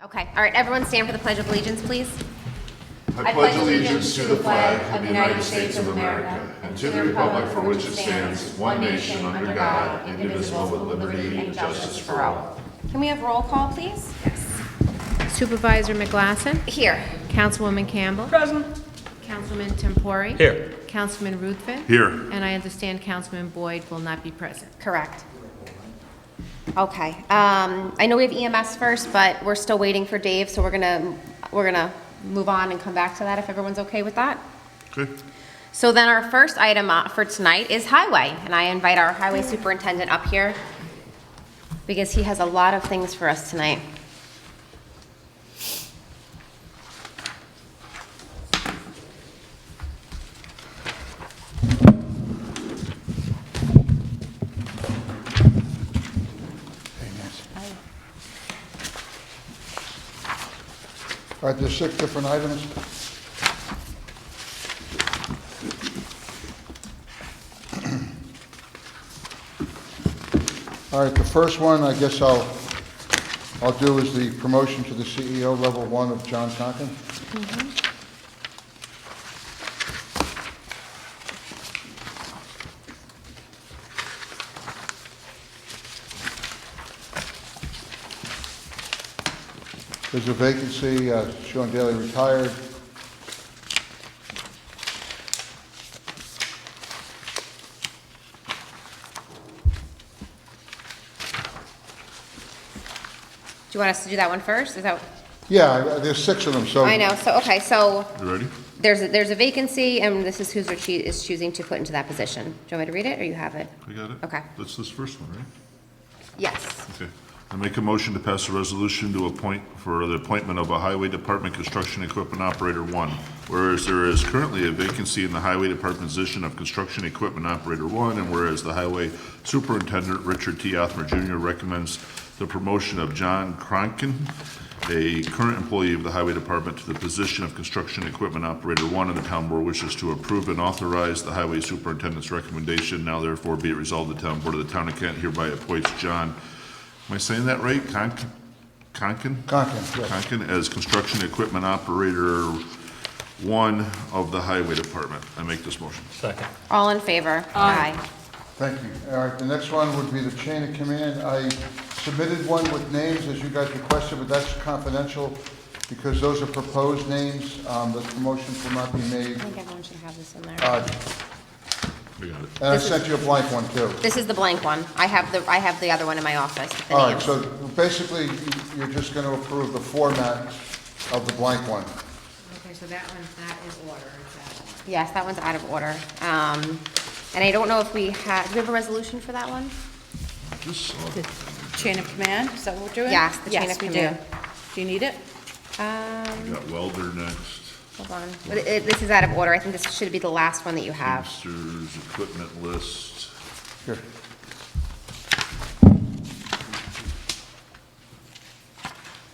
Okay, all right, everyone stand for the Pledge of Allegiance, please. I pledge allegiance to the flag of the United States of America and to the republic for which it stands, one nation under God, indivisible with liberty and justice for all. Can we have roll call, please? Supervisor McGlasson? Here. Councilwoman Campbell? Present. Councilman Tempori? Here. Councilman Ruthven? Here. And I understand Councilman Boyd will not be present. Correct. Okay, I know we have EMS first, but we're still waiting for Dave, so we're gonna move on and come back to that if everyone's okay with that. Okay. So then our first item for tonight is highway, and I invite our highway superintendent up here because he has a lot of things for us tonight. All right, there's 6 different items. All right, the first one, I guess I'll do is the promotion to the CEO, level 1 of John Conkin. There's a vacancy, Sean Daly retired. Do you want us to do that one first? Is that, Yeah, there's 6 of them, so. I know, so, okay, so You ready? there's a vacancy, and this is who is choosing to put into that position. Do you want me to read it, or you have it? I got it? Okay. That's this first one, right? Yes. Okay. I make a motion to pass a resolution to appoint for the appointment of a Highway Department Construction Equipment Operator 1. Whereas there is currently a vacancy in the Highway Department position of Construction Equipment Operator 1, and whereas the Highway Superintendent Richard T. Othmer Jr. recommends the promotion of John Cronkin, a current employee of the Highway Department, to the position of Construction Equipment Operator 1, and the town board wishes to approve and authorize the Highway Superintendent's recommendation. Now therefore be it resolved, the town board of the town of Kent hereby appoints John, am I saying that right? Conkin? Conkin, yes. Conkin as Construction Equipment Operator 1 of the Highway Department. I make this motion. Second. All in favor? Aye. Thank you. All right, the next one would be the chain of command. I submitted one with names as you guys requested, but that's confidential because those are proposed names. The promotions will not be made. I think everyone should have this in there. We got it. And I sent you a blank one too. This is the blank one. I have the other one in my office, with the All right, names. so basically, you're just going to approve the format of the blank one. Okay, so that one's not in order, is that one? Yes, that one's out of order. And I don't know if we have, do we have a resolution for that one? Just saw it. Chain of command, is that what we're doing? Yes, the chain of Yes, we command. do. Do you need it? We got welder next. Hold on. But this is out of order. I think this should be the last one that you have. Teamsters, equipment list. Here.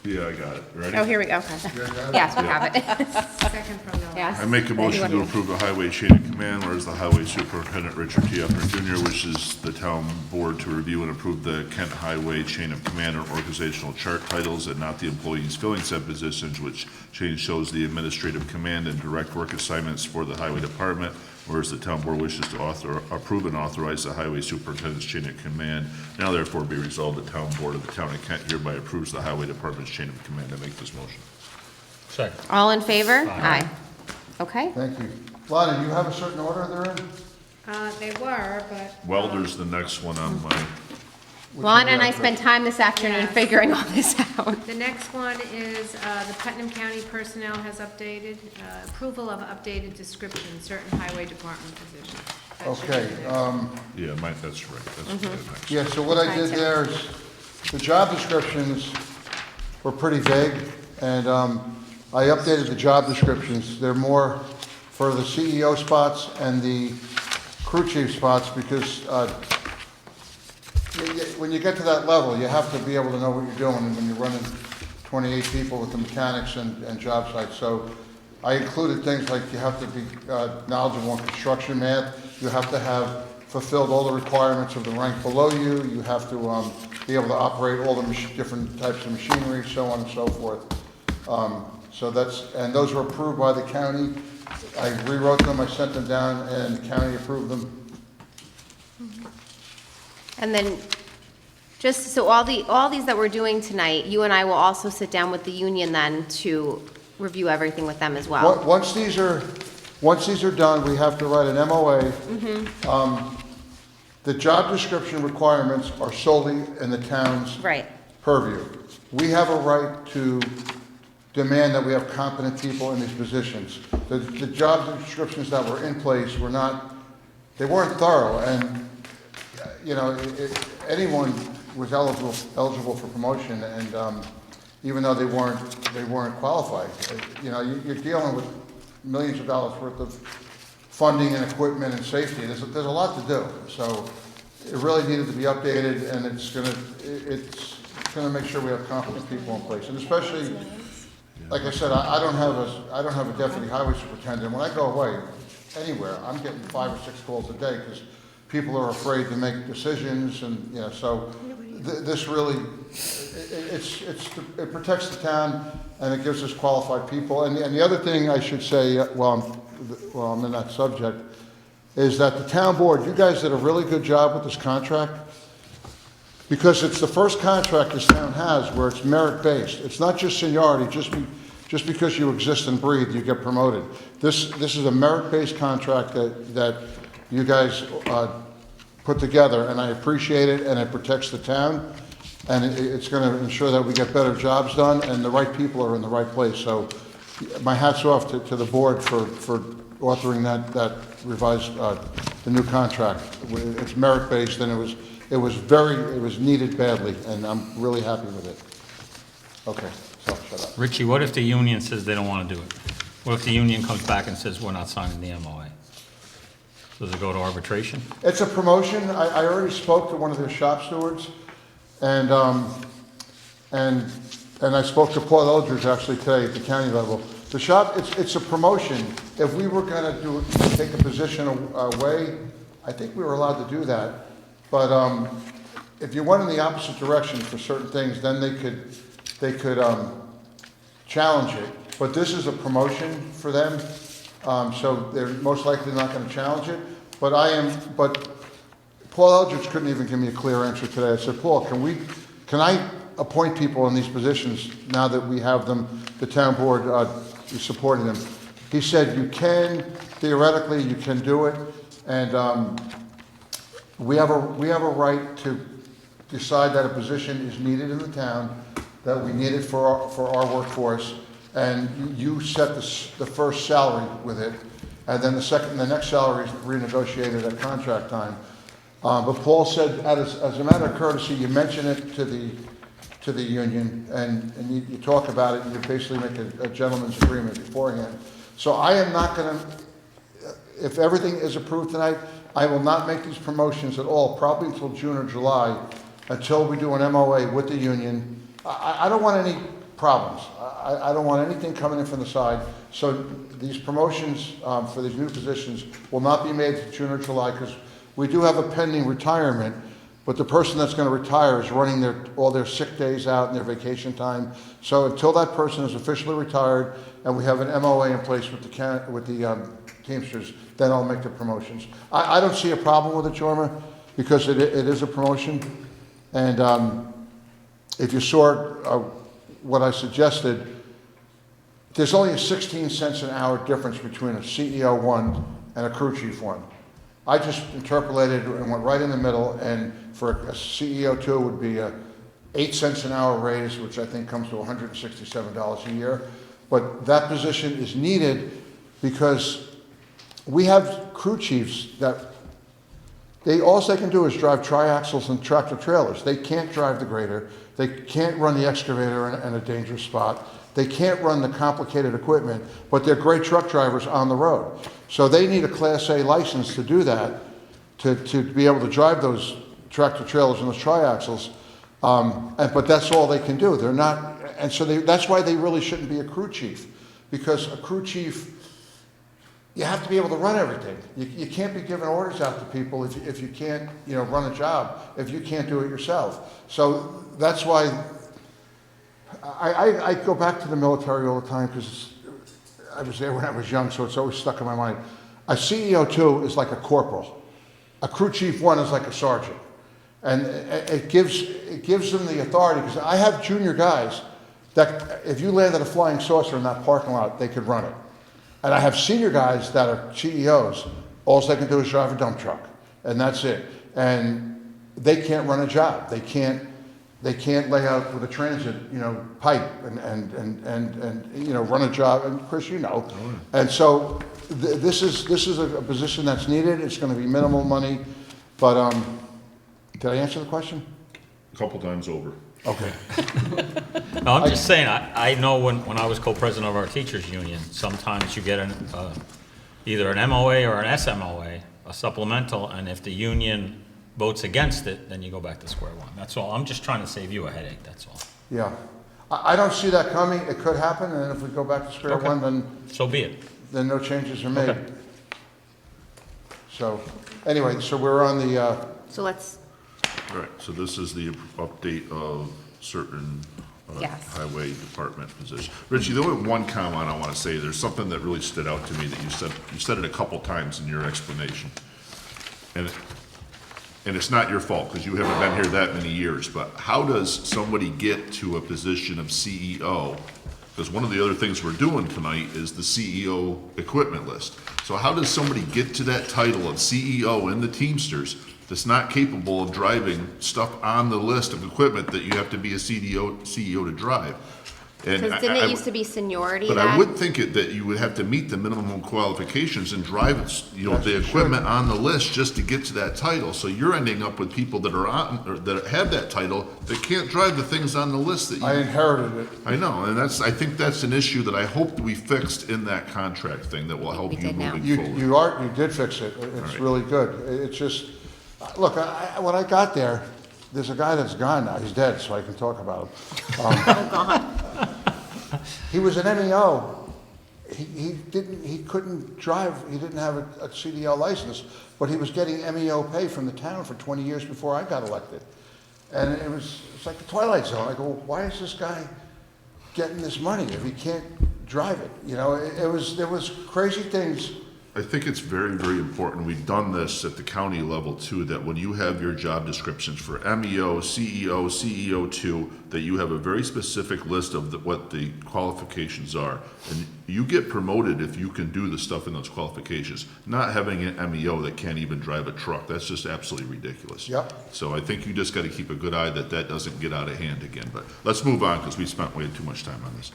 Yeah, I got it. Ready? Oh, here we go, okay. Yes, we have it. Second from the Yes. I make a motion to approve the highway chain of command, whereas the highway superintendent Richard T. Upton Jr. wishes the town board to review and approve the Kent Highway chain of command or organizational chart titles and not the employees filling said positions, which change shows the administrative command and direct work assignments for the highway department, whereas the town board wishes to approve and authorize the highway superintendent's chain of command. Now therefore be resolved, the town board of the town of Kent hereby approves the highway department's chain of command. I make this motion. Second. All in favor? Aye. Okay. Thank you. Lonnie, do you have a certain order they're in? They were, but. Welder's the next one on my, Lana and I spent time this afternoon figuring all this out. The next one is, the Putnam County personnel has updated, approval of updated description, certain highway department positions. That should be Okay, there. yeah, that's right. That's the next. yeah, so what I did there is, the job descriptions were pretty vague, and I updated the job descriptions. They're more for the CEO spots and the crew chief spots, because when you get to that level, you have to be able to know what you're doing when you're running 28 people with the mechanics and job sites. So I included things like you have to be knowledgeable in construction math, you have to have fulfilled all the requirements of the rank below you. You have to be able to operate all the different types of machinery, so on and so forth. So and those were approved by the county. I rewrote them, I sent them down, and the county approved them. And then, just so all these that we're doing tonight, you and I will also sit down with the union then to review everything with them as well. Once these are done, we have to write an MOA. The job description requirements are solely in the town's Right. purview. We have a right to demand that we have competent people in these positions. The job descriptions that were in place they weren't thorough, and, you know, anyone was eligible for promotion, and even though they weren't qualified. You know, you're dealing with millions of dollars worth of funding and equipment and safety. There's a lot to do. So it really needed to be updated, and it's gonna make sure we have competent people in place. And especially, like I said, I don't have a deputy highway superintendent. When I go away anywhere, I'm getting 5 or 6 calls a day because people are afraid to make decisions, and, you know, so this really, it protects the town, and it gives us qualified people. And the other thing I should say, while I'm in that subject, is that the town board, you guys did a really good job with this contract, because it's the first contract this town has where it's merit-based. It's not just seniority, just because you exist and breathe, you get promoted. This is a merit-based contract that you guys put together, and I appreciate it, and it protects the town, and it's going to ensure that we get better jobs done, and the right people are in the right place. So my hat's off to the board for authoring that revised, the new contract. It's merit-based, and it was needed badly, and I'm really happy with it. Okay, so shut up. Richie, what if the union says they don't want to do it? What if the union comes back and says we're not signing the MOA? Does it go to arbitration? It's a promotion. I already spoke to one of their shop stewards, and I spoke to Paul Eldridge actually today at the county level. The shop, it's a promotion. If we were going to take a position away, I think we were allowed to do that. But if you went in the opposite direction for certain things, then they could challenge it. But this is a promotion for them, so they're most likely not going to challenge it. But Paul Eldridge couldn't even give me a clear answer today. I said, Paul, can I appoint people in these positions now that we have them, the town board is supporting them? He said, you can, theoretically, you can do it, and we have a right to decide that a position is needed in the town, that we need it for our workforce, and you set the first salary with it, and then the next salary is renegotiated at contract time. But Paul said, as a matter of courtesy, you mention it to the union, and you talk about it, and you basically make a gentleman's agreement beforehand. So I am not going to, if everything is approved tonight, I will not make these promotions at all, probably until June or July, until we do an MOA with the union. I don't want any problems. I don't want anything coming in from the side. So these promotions for these new positions will not be made to June or July, because we do have a pending retirement, but the person that's going to retire is running all their sick days out and their vacation time. So until that person is officially retired and we have an MOA in place with the Teamsters, then I'll make the promotions. I don't see a problem with it, Jorma, because it is a promotion. And if you saw what I suggested, there's only a 16 cents an hour difference between a CEO one and a crew chief one. I just interpolated and went right in the middle, and for a CEO two would be a 8 cents an hour raise, which I think comes to $167 a year. But that position is needed because we have crew chiefs that all they can do is drive triaxles and tractor trailers. They can't drive the grader. They can't run the excavator in a dangerous spot. They can't run the complicated equipment, but they're great truck drivers on the road. So they need a Class A license to do that, to be able to drive those tractor trailers and those triaxles. But that's all they can do. They're not, and so that's why they really shouldn't be a crew chief, because a crew chief you have to be able to run everything. You can't be giving orders out to people if you can't, run a job, if you can't do it yourself. So that's why I go back to the military all the time because I was there when I was young, so it's always stuck in my mind. A CEO 2 is like a corporal. A crew chief 1 is like a sergeant. And it gives them the authority, because I have junior guys that if you landed a flying saucer in that parking lot, they could run it. And I have senior guys that are CEOs, all they can do is drive a dump truck, and that's it. And they can't run a job. They can't lay out with a transit, pipe and run a job. And Chris, And so this is a position that's needed. It's going to be minimal money, but did I answer the question? A couple times over. Okay. No, I'm just saying, I know when I was co-president of our teachers' union, sometimes you get either an MOA or an SMOA, a supplemental, and if the union votes against it, then you go back to square one. That's all. I'm just trying to save you a headache, that's all. Yeah. I don't see that coming. It could happen, and if we go back to square Okay. one, So be it. then no changes are made. Okay. So, anyway, so we're on the, So let's, All right, so this is the update of certain Yes. highway department positions. Richie, there was one comment I want to say. There's something that really stood out to me that you said. You said it a couple times in your explanation. And it's not your fault because you haven't been here that many years, but how does somebody get to a position of CEO? Because one of the other things we're doing tonight is the CEO equipment list. So how does somebody get to that title of CEO in the Teamsters that's not capable of driving stuff on the list of equipment that you have to be a CEO to drive? And because didn't it used to be seniority but then? I would think that you would have to meet the minimum qualifications and drive, the equipment on the list just to get to that title. So you're ending up with people that are on, or that have that title, that can't drive the things on the list that I you. inherited it. I know, and I think that's an issue that I hope we fixed in that contract thing that will help We you did now. moving forward. You did fix it. It's right. really good. It's just, look, when I got there, there's a guy that's gone now. He's dead, so I can talk about him. He was an MEO. He couldn't drive. He didn't have a CDL license, but he was getting MEO pay from the town for 20 years before I got elected. And it's like the Twilight Zone. I go, why is this guy getting this money if he can't drive it? There was crazy things. I think it's very, very important. We've done this at the county level too, that when you have your job descriptions for MEO, CEO, CEO2, that you have a very specific list of what the qualifications are. And you get promoted if you can do the stuff in those qualifications. Not having an MEO that can't even drive a truck, that's just absolutely ridiculous. Yep. So I think you just gotta keep a good eye that doesn't get out of hand again. But let's move on, because we spent way too much time on this.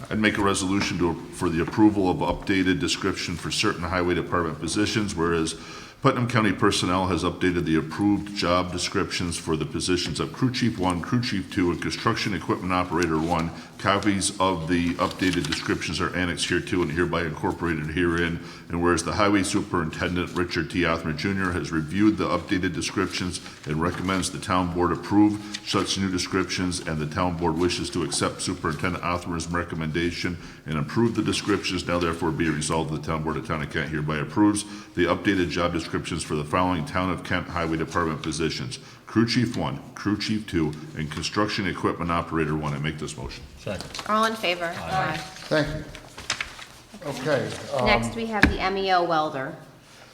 I'd make a resolution for the approval of updated description for certain highway department positions, whereas Putnam County Personnel has updated the approved job descriptions for the positions of Crew Chief 1, Crew Chief 2, and Construction Equipment Operator 1. Copies of the updated descriptions are annexed here too and hereby incorporated herein. And whereas the Highway Superintendent, Richard T. Othmer Jr., has reviewed the updated descriptions and recommends the Town Board approve such new descriptions, and the Town Board wishes to accept Superintendent Othmer's recommendation and approve the descriptions, now therefore be it resolved that the Town Board of Town of Kent hereby approves the updated job descriptions for the following Town of Kent Highway Department positions: Crew Chief 1, Crew Chief 2, and Construction Equipment Operator 1. I make this motion. Second. All in favor? Aye. Thank you. Okay. Next, we have the MEO welder.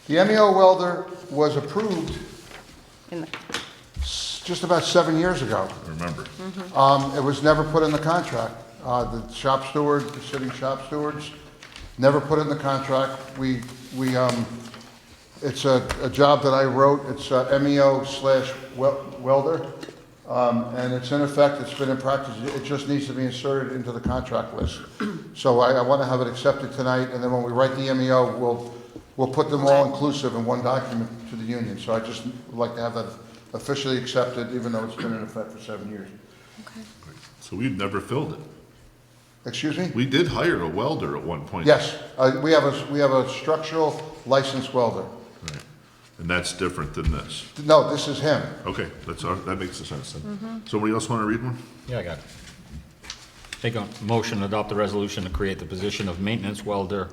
The MEO welder was approved In the, just about 7 years ago. Remember. It was never put in the contract. The shop steward, the sitting shop stewards, never put in the contract. It's a job that I wrote. It's MEO/welder, and it's in effect. It's been in practice. It just needs to be inserted into the contract list. So I want to have it accepted tonight, and then when we write the MEO, we'll put them all inclusive in one document to the union. So I just would like to have that officially accepted, even though it's been in effect for 7 years. So we've never filled it. Excuse me? We did hire a welder at one point. Yes, we have a structural licensed welder. Right. And that's different than this. No, this is him. Okay, that makes sense then. Somebody else want to read one? Yeah, I got it. Take a motion to adopt the resolution to create the position of maintenance welder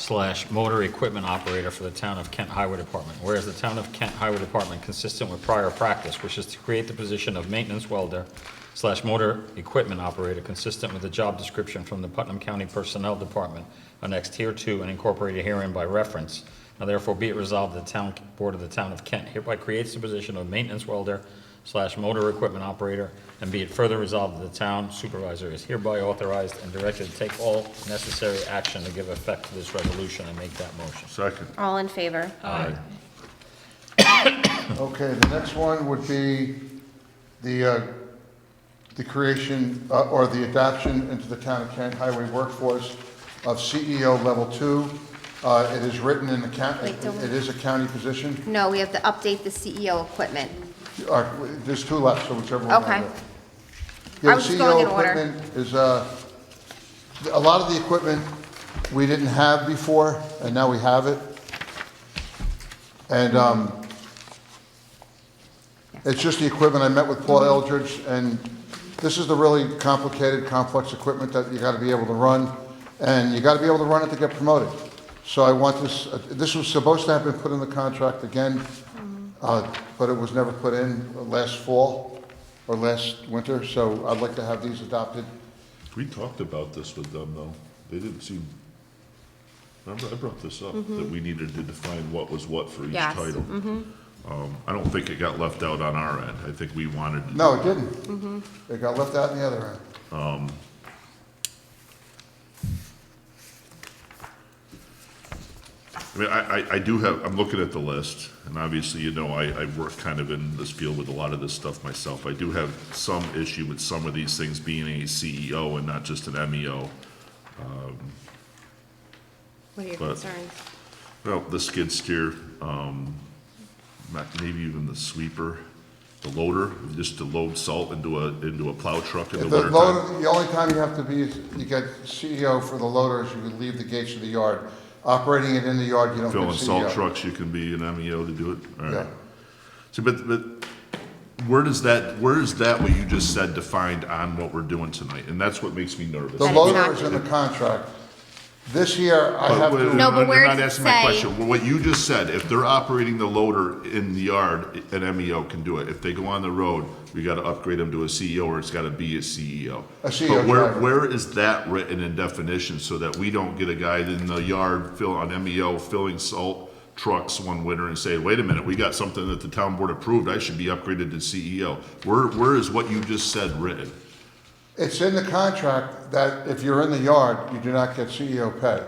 motor equipment operator for the Town of Kent Highway Department. Whereas the Town of Kent Highway Department, consistent with prior practice, wishes to create the position of maintenance welder / motor equipment operator consistent with the job description from the Putnam County Personnel Department annexed hereto and incorporated herein by reference. Now therefore be it resolved, the Town Board of the Town of Kent hereby creates the position of maintenance welder / motor equipment operator, and be it further resolved that the town supervisor is hereby authorized and directed to take all necessary action to give effect to this resolution and make that motion. Second. All in favor? Aye. Okay, the next one would be the creation or the adoption into the Town of Kent Highway workforce of CEO Level 2. It is written in the county, Wait, don't- it is a county position. No, we have to update the CEO equipment. There's two left, so whichever one. Okay. you do. I Yeah, was the just going CEO in order. equipment is, a lot of the equipment we didn't have before, and now we have it. And, it's just the equipment. I met with Paul Eldridge, and this is the really complicated, complex equipment that you gotta be able to run, and you gotta be able to run it to get promoted. So I want this was supposed to have been put in the contract again, but it was never put in last fall or last winter, so I'd like to have these adopted. We talked about this with them, though. They didn't seem, remember, I brought this up, that we needed to define what was what for each Yes. title. I don't think it got left out on our end. I think we wanted. to- No, it didn't. It got left out in the other end. I mean, I do have, I'm looking at the list, and obviously, you know, I work kind of in this field with a lot of this stuff myself. I do have some issue with some of these things being a CEO and not just an MEO. What are your But- concerns? Well, the skid steer, maybe even the sweeper, the loader, just to load salt into a plow truck in the The winter time. loader, the only time you have to be, you get CEO for the loader is you would leave the gates of the yard. Operating it in the yard, you don't get Filling salt CEO. trucks, you can be an MEO to do it? All right. Yeah. So, but where is that what you just said defined on what we're doing tonight? And that's what makes me nervous. The And it's loader not- is in the contract. This year, I have to. No, but where You're does not it answering my say- question. Well, what you just said, if they're operating the loader in the yard, an MEO can do it. If they go on the road, we gotta upgrade them to a CEO, or it's gotta be a CEO. A CEO But where, driver. where is that written in definition, so that we don't get a guy in the yard on MEO filling salt trucks one winter and say, wait a minute, we got something that the town board approved, I should be upgraded to CEO. Where is what you just said written? It's in the contract that if you're in the yard, you do not get CEO pay.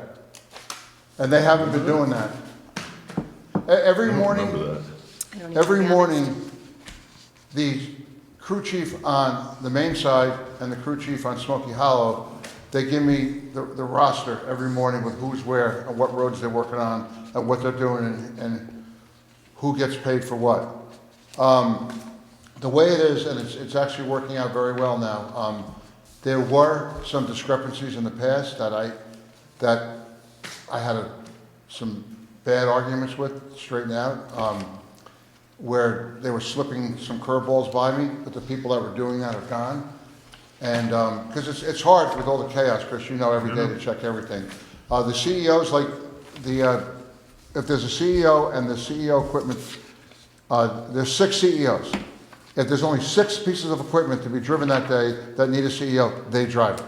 And they haven't been doing that. Every morning. Remember that? I don't even Every know. morning, the crew chief on the main side and the crew chief on Smoky Hollow, they give me the roster every morning with who's where and what roads they're working on and what they're doing and who gets paid for what. The way it is, and it's actually working out very well now, there were some discrepancies in the past that I had some bad arguments with, straighten out, where they were slipping some curveballs by me, but the people that were doing that are gone. And, because it's hard with all the chaos, Chris, you know, every day to check everything. The CEOs, like, if there's a CEO and the CEO equipment, there's 6 CEOs. If there's only 6 pieces of equipment to be driven that day that need a CEO, they drive it.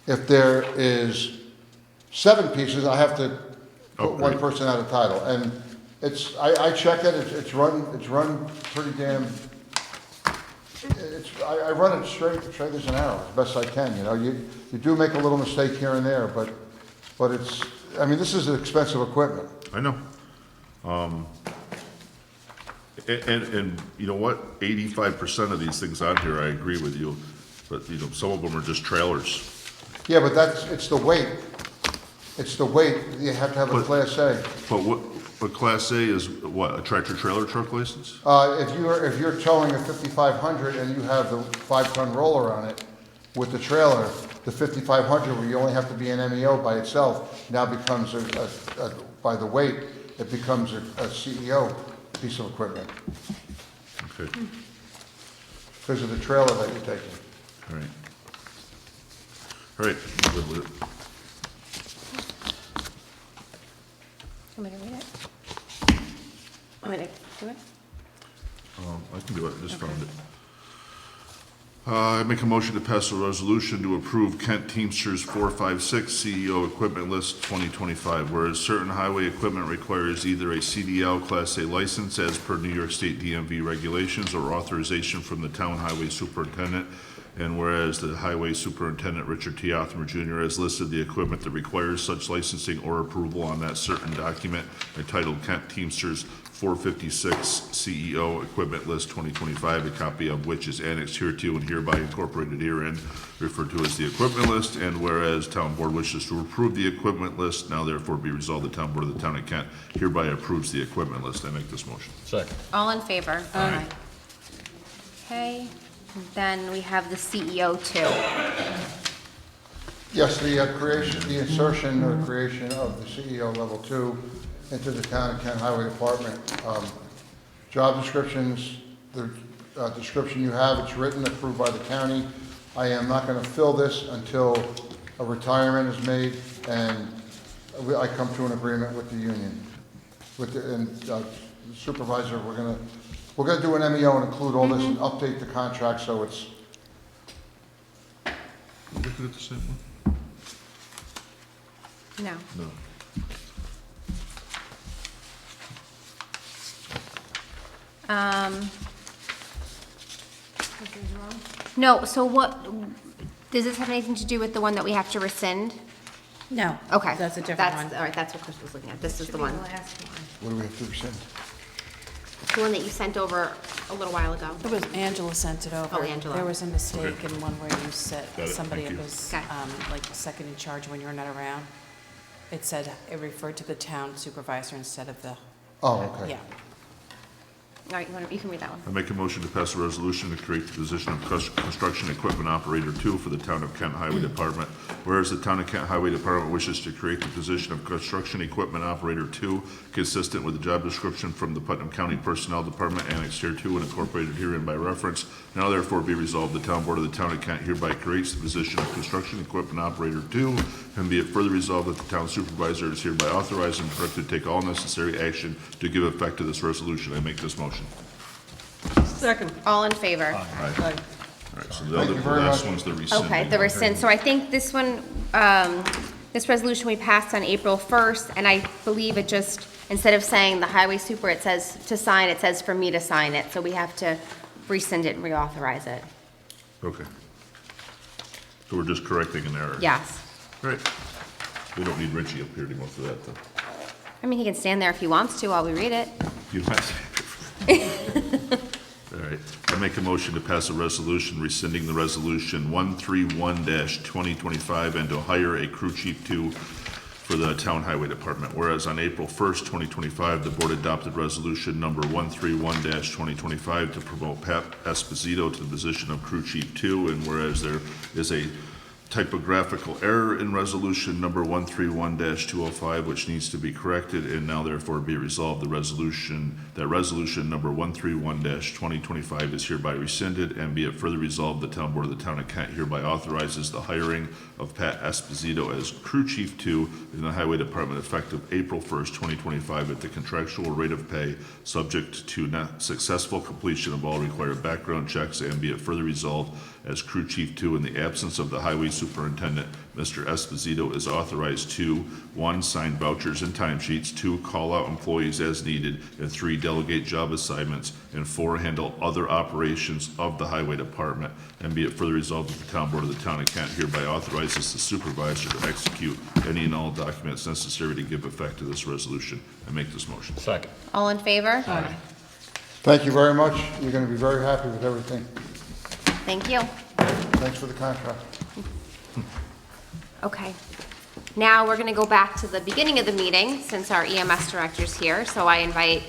If there is 7 pieces, I have to put one Upgrade. person out of title. And I check it, it's run pretty damn, I run it straight as an arrow, as best I can, you know. You do make a little mistake here and there, but it's, I mean, this is expensive equipment. I know. And you know what? 85% of these things on here, I agree with you, but you know, some of them are just trailers. Yeah, but it's the weight. It's the weight, you have to have a But- Class A. But Class A is what, a tractor trailer truck license? If you're towing a 5500 and you have the 5-ton roller on it with the trailer, the 5500, where you only have to be an MEO by itself, now becomes by the weight, it becomes a CEO piece of equipment Okay, because of the trailer that you're taking. all right. All right, I'm good with it. Want me to read it? Want me to do it? I can do it, I just found it. I make a motion to pass a resolution to approve Kent Teamsters 456 CEO Equipment List 2025, whereas certain highway equipment requires either a CDL Class A license as per New York State DMV regulations or authorization from the town highway superintendent, and whereas the highway superintendent, Richard T. Othmer Jr., has listed the equipment that requires such licensing or approval on that certain document entitled Kent Teamsters 456 CEO Equipment List 2025, a copy of which is annexed hereto and hereby incorporated herein, referred to as the equipment list, and whereas town board wishes to approve the equipment list, now therefore be resolved, the town board of the town of Kent hereby approves the equipment list. I make this motion. Second. All in favor? Aye. Okay, then we have the CEO too. Yes, the insertion or creation of the CEO level 2 into the town of Kent Highway Department. Job descriptions, the description you have, it's written, approved by the county. I am not going to fill this until a retirement is made and I come to an agreement with the union. Supervisor, we're going to do an MEO and include all this and update the contract so it's. You looking at the same one? No. No. No, so what, does this have anything to do with the one that we have to rescind? No. Okay. That's a different one. All right, that's what Chris was looking at. This is Should the be one. the last one. What do we have to rescind? The one that you sent over a little while ago. It was Angela sent it over. Oh, Angela. There was a mistake in one where you said Got it, somebody thank you. was, Okay. like second in charge when you're not around. It said, it referred to the town supervisor instead of the, Oh, okay. yeah. All right, you can read that one. I make a motion to pass a resolution to create the position of Construction Equipment Operator 2 for the Town of Kent Highway Department. Whereas the Town of Kent Highway Department wishes to create the position of Construction Equipment Operator 2 consistent with the job description from the Putnam County Personnel Department annexed hereto and incorporated herein by reference. Now therefore be resolved, the Town Board of the Town of Kent hereby creates the position of Construction Equipment Operator 2, and be it further resolved that the Town Supervisor is hereby authorized and directed to take all necessary action to give effect to this resolution. I make this motion. Second. All in favor? Aye. Aye. All right, so the Thank other, you the very last much. one's the rescinding. Okay, the rescind, so I think this one, this resolution we passed on April 1st, and I believe it just, instead of saying the highway super, it says to sign, it says for me to sign it, so we have to rescind it and reauthorize it. Okay. So we're just correcting an error? Yes. All right. We don't need Richie up here anymore for that, though. I mean, he can stand there if he wants to while we read it. You don't have to. All right. I make a motion to pass a resolution rescinding the resolution 131-2025 and to hire a crew chief 2 for the Town Highway Department. Whereas on April 1st, 2025, the board adopted resolution number 131-2025 to promote Pat Esposito to the position of crew chief 2, and whereas there is a typographical error in resolution number 131-205, which needs to be corrected, and now therefore be resolved, that resolution number 131-2025 is hereby rescinded, and be it further resolved, the town board of the town of Kent hereby authorizes the hiring of Pat Esposito as crew chief 2 in the highway department effective April 1st, 2025 at the contractual rate of pay, subject to successful completion of all required background checks, and be it further resolved as crew chief 2 in the absence of the highway superintendent, Mr. Esposito is authorized to, 1, sign vouchers and timesheets, 2, call out employees as needed, and 3, delegate job assignments, and 4, handle other operations of the highway department. And be it further resolved that the town board of the town of Kent hereby authorizes the supervisor to execute any and all documents necessary to give effect to this resolution. I make this motion. Second. All in favor? Thank you very much. You're going to be very happy with everything. Thank you. Thanks for the contract. Okay. Now we're going to go back to the beginning of the meeting, since our EMS director's here. So I invite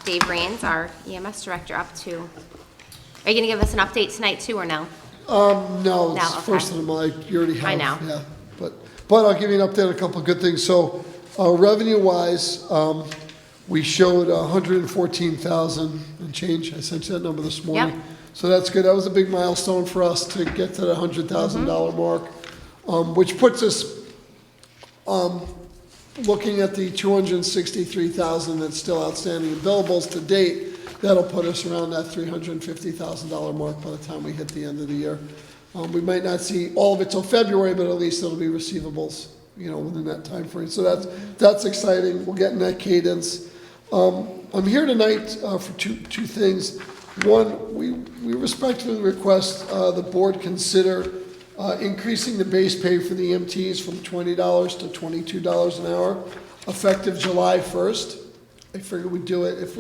Dave Rains, our EMS director, up to... Are you going to give us an update tonight, too, or no? No, No, it's okay. first of the month, you already have. I know. Yeah, but I'll give you an update on a couple of good things. So, revenue-wise, we showed 114,000 and change. I sent you that number this morning. Yep. So that's good. That was a big milestone for us to get to the $100,000 mark, which puts us looking at the 263,000 that's still outstanding in billables to date, that'll put us around that $350,000 mark by the time we hit the end of the year. We might not see all of it till February, but at least it'll be receivables, within that time frame. So that's exciting. We'll get in that cadence. I'm here tonight for two things. One, we respectfully request the board consider increasing the base pay for the EMTs from $20 to $22 an hour, effective July 1st. I figured we'd do it if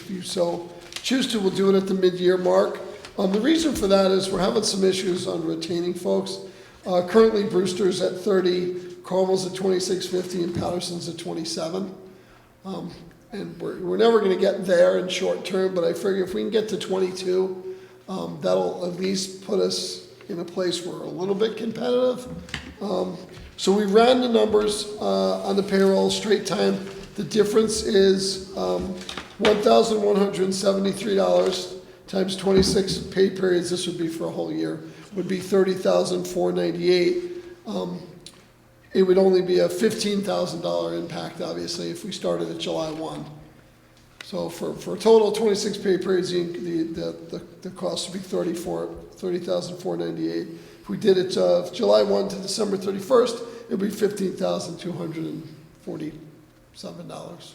you so choose to. We'll do it at the mid-year mark. The reason for that is we're having some issues on retaining folks. Currently, Brewster's at 30, Carmel's at 26.50, and Patterson's at 27. And we're never going to get there in short term, but I figure if we can get to 22, that'll at least put us in a place where we're a little bit competitive. So we ran the numbers on the payroll straight time. The difference is $1,173 times 26 pay periods. This would be for a whole year. Would be $30,498. It would only be a $15,000 impact, obviously, if we started at July 1. So for a total 26 pay periods, the cost would be $30,498. If we did it July 1 to December 31st, it would be $15,247.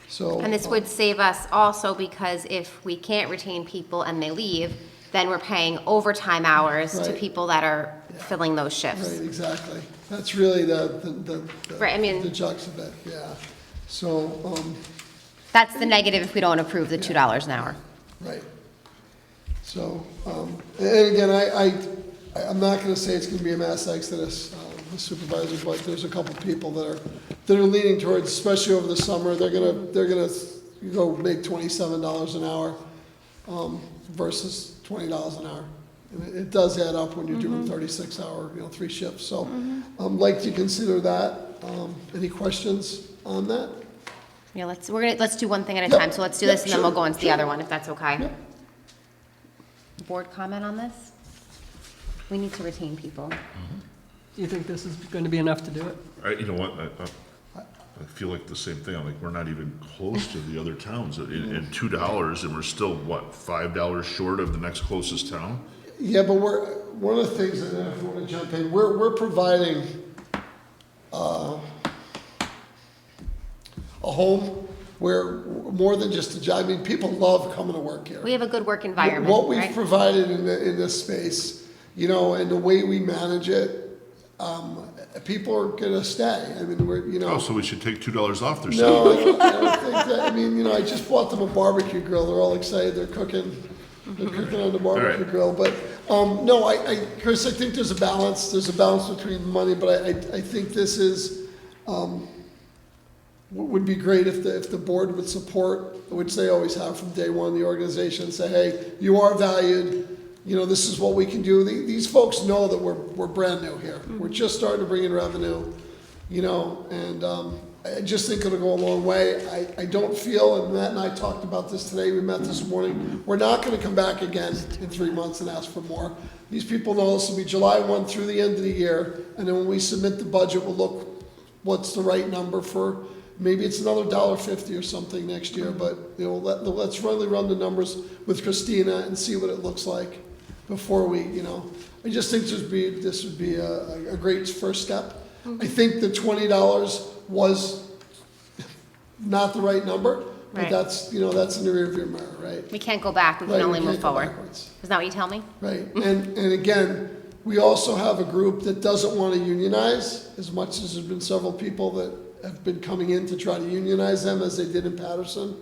So. And this would save us also because if we can't retain people and they leave, then we're paying overtime hours to Right. people that are filling those shifts. Right, exactly. That's really the Right, I mean- the crux of it, yeah. So, That's the negative if we don't approve the $2 an hour. right. So, and again, I'm not gonna say it's gonna be a mass exodus, the supervisors, but there's a couple people that are leaning towards, especially over the summer, they're gonna go make $27 an hour, versus $20 an hour. And it does add up when you're doing 36-hour, 3 shifts. So, like to consider that. Any questions on that? Yeah, let's do one thing at a Yep, time. So let's do yep, this and then we'll sure, go into the sure. other one, if that's okay. Yep. Board comment on this? We need to retain people. Do you think this is going to be enough to do it? You know what, I feel like the same thing, I'm like, we're not even close to the other towns, and $2, and we're still, what, $5 short of the next closest town? Yeah, but one of the things, and if you want to jump in, we're providing a home where more than just a job. I mean, people love coming to work here. We have a good work environment, What we've right? provided in this space, and the way we manage it, people are gonna stay. I mean, Oh, so we should take $2 off their No, salary? I don't think that. I mean, I just bought them a barbecue grill. They're all excited. They're cooking on the barbecue right. grill. But no, Chris, I think there's a balance. There's a balance between money, but I think this is would be great if the board would support, which they always have from day one, the organization, and say, hey, you are valued. This is what we can do. These folks know that we're brand new here. We're just starting to bring in revenue, and I just think it'll go a long way. I don't feel, and Matt and I talked about this today, we met this morning, we're not gonna come back again in 3 months and ask for more. These people know this will be July 1 through the end of the year, and then when we submit the budget, we'll look what's the right number for, maybe it's another $1.50 or something next year, but let's really run the numbers with Christina and see what it looks like before we, I just think this would be a great first step. I think the $20 was not the right number, but Right. that's in the rearview mirror, right? We can't go back, we can Right, only we move can't go forward. backwards. Isn't that what you tell me? Right, and again, we also have a group that doesn't want to unionize, as much as there's been several people that have been coming in to try to unionize them, as they did in Patterson.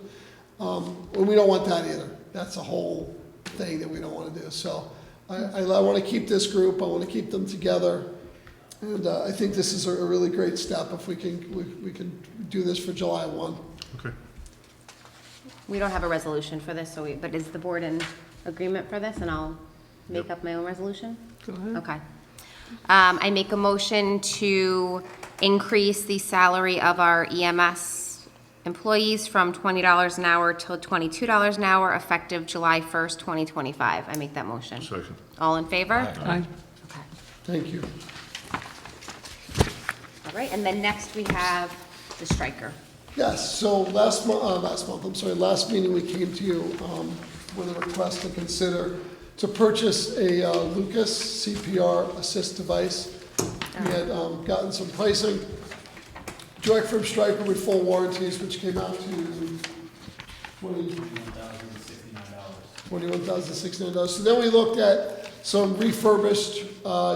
And we don't want that either. That's a whole thing that we don't want to do. So I want to keep this group, I want to keep them together, and I think this is a really great step if we can do this for July 1. Okay. We don't have a resolution for this, but is the board in agreement for this? And I'll make up my own resolution? Go ahead. Okay. I make a motion to increase the salary of our EMS employees from $20 an hour to $22 an hour, effective July 1st, 2025. I make that motion. Second. All in favor? Aye. Okay. Thank you. All right, and then next we have the striker. Yes, so last meeting we came to you with a request to consider to purchase a Lucas CPR assist device. We had gotten some pricing direct from Stryker with full warranties, which came out to $21,069. So then we looked at some refurbished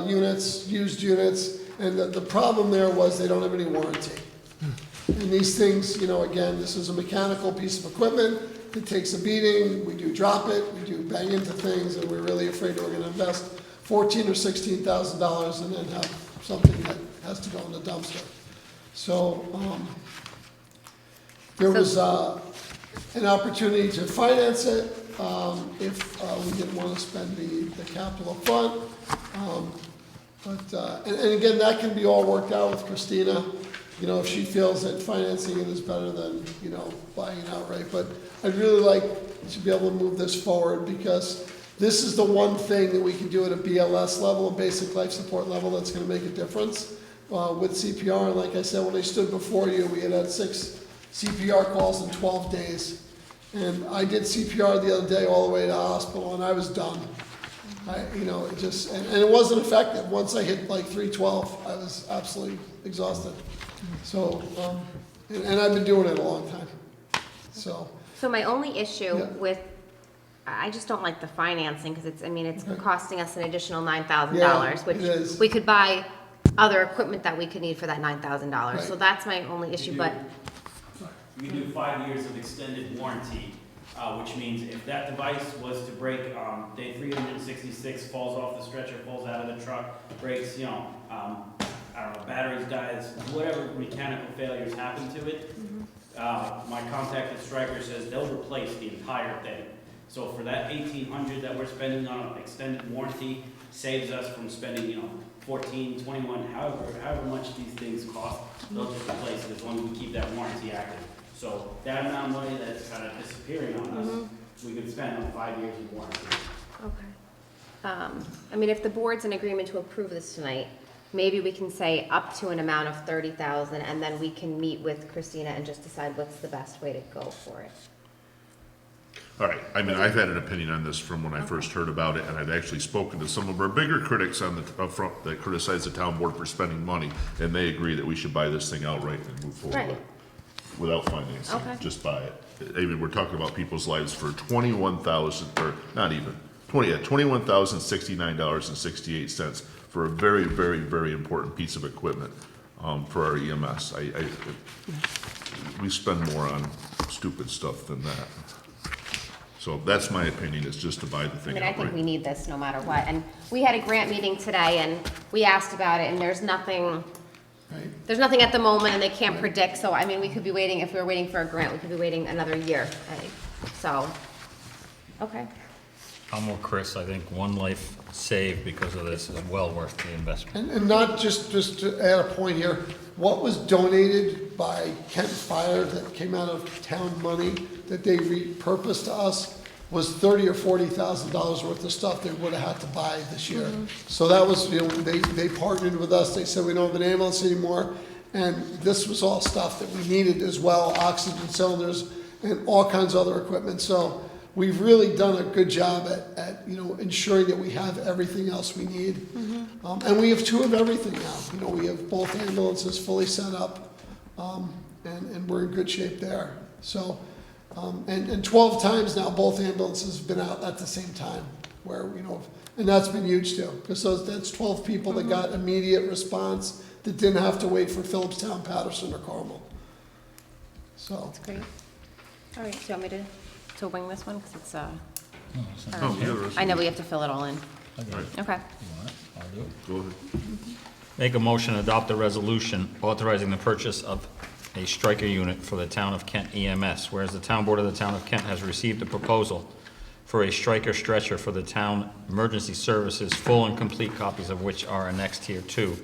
units, used units, and the problem there was they don't have any warranty. And these things, you know, again, this is a mechanical piece of equipment. It takes a beating. We do drop it. We do bang into things, and we're really afraid we're going to invest $14,000 or $16,000 and then have something that has to go in the dumpster. So there was an opportunity to finance it if we didn't want to spend the capital up front. And again, that can be all worked out with Christina. You know, if she feels that financing it is better than, you know, buying it outright. But I'd really like to be able to move this forward because this is the one thing that we can do at a BLS level, a basic life support level, that's going to make a difference with CPR. And like I said, when I stood before you, we had 6 CPR calls in 12 days. And I did CPR the other day all the way to the hospital, and I was done. You know, it just, and it wasn't effective. Once I hit like 312, I was absolutely exhausted. So, and I've been doing it a long time. So My only issue Yeah. with, I just don't like the financing, because it's, I mean, it's Okay. costing us an additional $9,000, Yeah, which it is. we could buy other equipment that we could need for that $9,000. So Right. that's my only issue, but, We do 5 years of extended warranty, which means if that device was to break, day 366, falls off the stretcher, falls out of the truck, breaks, you know, I don't know, batteries dies, whatever mechanical failures happen to it, my contact at Stryker says they'll replace the entire thing. So for that $1,800 that we're spending on an extended warranty, saves us from spending, you know, 14, 21, however much these things cost, they'll just replace it as long as we keep that warranty active. So that amount of money that's kind of disappearing on us, we could spend on 5 years of warranty. okay. I mean, if the board's in agreement to approve this tonight, maybe we can say up to an amount of $30,000, and then we can meet with Christina and just decide what's the best way to go for it. All right, I mean, I've had an opinion on this from when I first heard about it, and I've actually spoken to some of our bigger critics on the, up front that criticize the town board for spending money, and they agree that we should buy this thing outright and move forward Right. without financing, Okay. just buy it. I mean, we're talking about people's lives for 21,000, or not even, $21,069.68 for a very, very, very important piece of equipment for our EMS. We spend more on stupid stuff than that. So that's my opinion, is just to buy the I thing mean, I think outright. we need this no matter what. And we had a grant meeting today, and we asked about it, and there's nothing at the moment, and they can't predict. So, I mean, we could be waiting, if we were waiting for a grant, we could be waiting another year. So, okay. I'm with Chris. I think one life saved because of this is well worth the investment. And not just to add a point here, what was donated by Kent Fire that came out of town money that they repurposed to us was $30,000 or $40,000 worth of stuff they would have had to buy this year. So that was, you know, they partnered with us. They said we don't have an ambulance anymore, and this was all stuff that we needed as well, oxygen cylinders and all kinds of other equipment. So we've really done a good job at you know, ensuring that we have everything else we need. And we have 2 of everything now. You know, we have both ambulances fully set up, and we're in good shape there. So, and 12 times now, both ambulances have been out at the same time, where, you know, and that's been huge too, because that's 12 people that got immediate response that didn't have to wait for Phillipstown, Patterson, or Carmel. So, That's great. All right, so you want me to wing this one, because it's, Oh, yeah, there is. I know we have to fill it all in. Okay. Go ahead. Make a motion to adopt a resolution authorizing the purchase of a striker unit for the town of Kent EMS, whereas the town board of the town of Kent has received a proposal for a striker stretcher for the town emergency services, full and complete copies of which are annexed here too.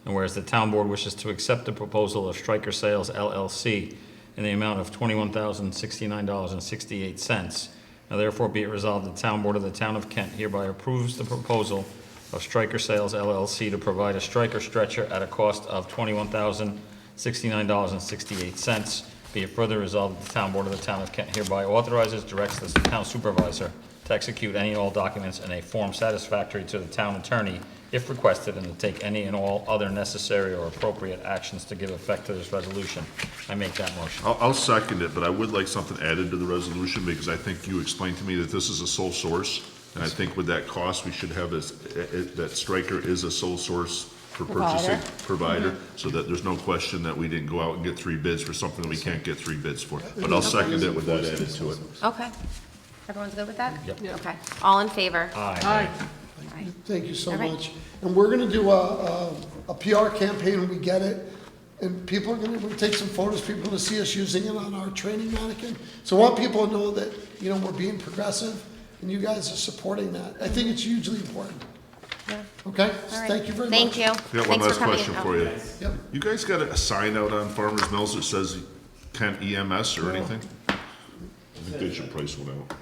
And whereas the town board wishes to accept the proposal of Stryker Sales LLC in the amount of $21,069.68. Now therefore be it resolved, the town board of the town of Kent hereby approves the proposal of Stryker Sales LLC to provide a Stryker stretcher at a cost of $21,069.68. Be it further resolved that the town board of the town of Kent hereby authorizes, directs the town supervisor to execute any and all documents in a form satisfactory to the town attorney if requested, and to take any and all other necessary or appropriate actions to give effect to this resolution. I make that motion. I'll second it, but I would like something added to the resolution, because I think you explained to me that this is a sole source, and I think with that cost, we should have this, that Stryker is a sole source for purchasing provider, so that there's no question that we didn't go out and get 3 bids for something that we can't get 3 bids for. But I'll second it with that added to it. Okay. Everyone's good with that? Yep. Okay. All in favor? Aye. Thank you so All right. much. And we're gonna do a PR campaign when we get it, and people are gonna, we'll take some photos, people are gonna see us using it on our training mannequin. So I want people to know that, you know, we're being progressive, and you guys are supporting that. I think it's hugely important. Yeah. Okay? All right. Thank you very much. Thank you. I got one Thanks for last coming. question Oh. for you. Yep. You guys got a sign out on Farmers Mills that says Kent EMS or anything? I think they should price one out.